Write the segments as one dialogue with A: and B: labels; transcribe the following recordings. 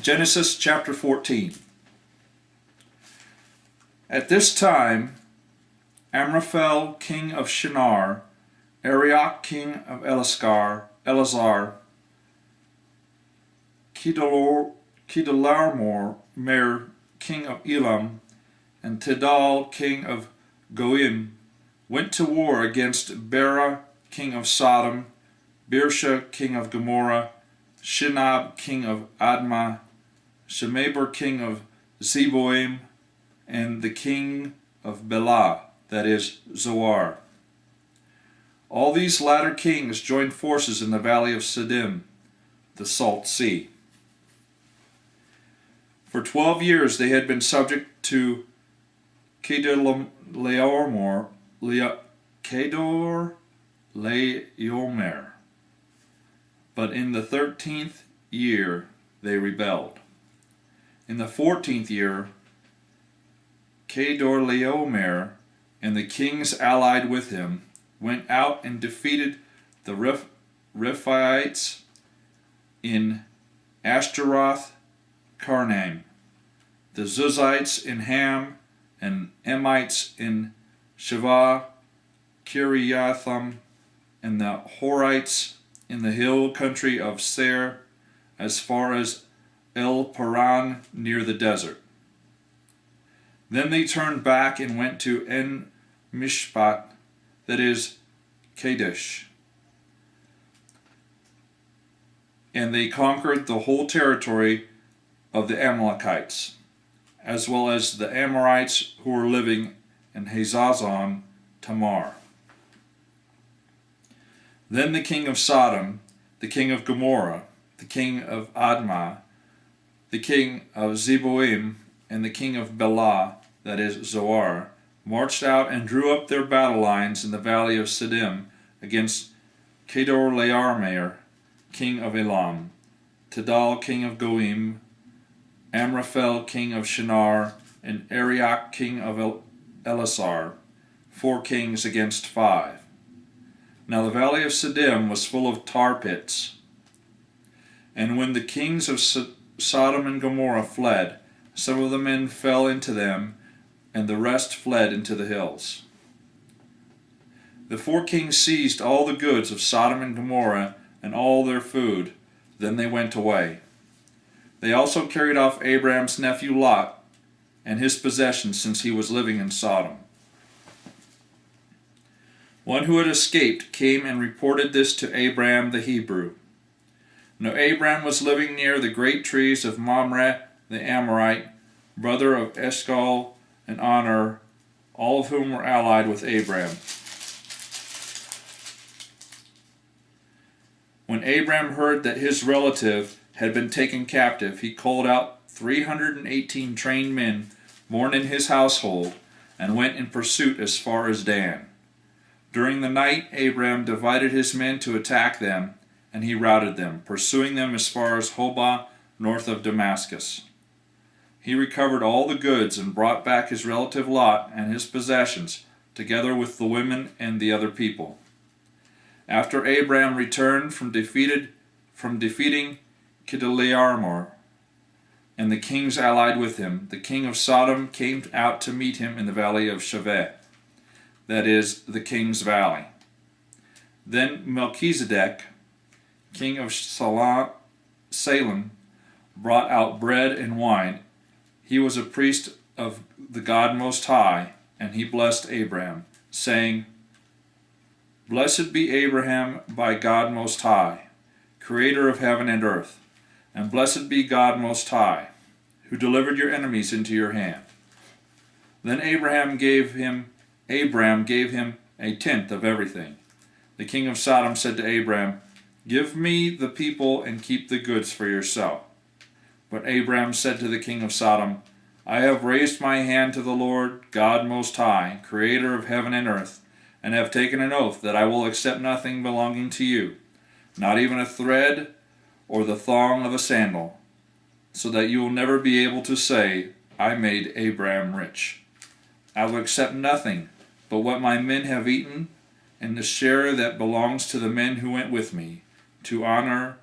A: Genesis chapter 14. At this time, Amraphel, king of Shinar, Arioch, king of Elazar, Kedorlaomer, king of Elam, and Tidal, king of Goim, went to war against Bera, king of Sodom, Birsha, king of Gomorrah, Shinab, king of Admah, Shemeber, king of Zeboim, and the king of Bela, that is, Zoar. All these latter kings joined forces in the valley of Siddim, the Salt Sea. For 12 years they had been subject to Kedorlaomer, but in the 13th year they rebelled. In the 14th year, Kedorlaomer and the kings allied with him went out and defeated the Rephaites in Ashtaroth Karnaim, the Zuzites in Ham, and Emites in Shavah Kiriathim, and the Horites in the hill country of Seir, as far as El Paran near the desert. Then they turned back and went to En Mishpat, that is, Kadesh, and they conquered the whole territory of the Amalekites, as well as the Amorites who were living in Hazazon Tamar. Then the king of Sodom, the king of Gomorrah, the king of Admah, the king of Zeboim, and the king of Bela, that is, Zoar, marched out and drew up their battle lines in the valley of Siddim against Kedorlaomer, king of Elam, Tidal, king of Goim, Amraphel, king of Shinar, and Arioch, king of Elazar, 4 kings against 5. Now the valley of Siddim was full of tar pits. And when the kings of Sodom and Gomorrah fled, some of the men fell into them, and the rest fled into the hills. The 4 kings seized all the goods of Sodom and Gomorrah and all their food. Then they went away. They also carried off Abraham's nephew Lot and his possessions, since he was living in Sodom. One who had escaped came and reported this to Abraham the Hebrew. Now Abraham was living near the great trees of Mamre the Amorite, brother of Eshcol and Aner, all of whom were allied with Abraham. When Abraham heard that his relative had been taken captive, he called out 318 trained men born in his household and went in pursuit as far as Dan. During the night Abraham divided his men to attack them, and he routed them, pursuing them as far as Hobah, north of Damascus. He recovered all the goods and brought back his relative Lot and his possessions, together with the women and the other people. After Abraham returned from defeating Kedorlaomer and the kings allied with him, the king of Sodom came out to meet him in the valley of Shaveh, that is, the king's valley. Then Melchizedek, king of Salem, brought out bread and wine. He was a priest of the God Most High, and he blessed Abraham, saying, "Blessed be Abraham by God Most High, creator of heaven and earth, and blessed be God Most High, who delivered your enemies into your hand." Then Abraham gave him a tenth of everything. The king of Sodom said to Abraham, "Give me the people and keep the goods for yourself." But Abraham said to the king of Sodom, "I have raised my hand to the Lord, God Most High, creator of heaven and earth, and have taken an oath that I will accept nothing belonging to you, not even a thread or the thong of a sandal, so that you will never be able to say, 'I made Abraham rich.' I will accept nothing but what my men have eaten, and the share that belongs to the men who went with me, to Aner,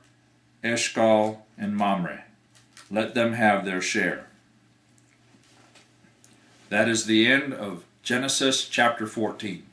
A: Eshcol, and Mamre." Let them have their share. That is the end of Genesis chapter 14.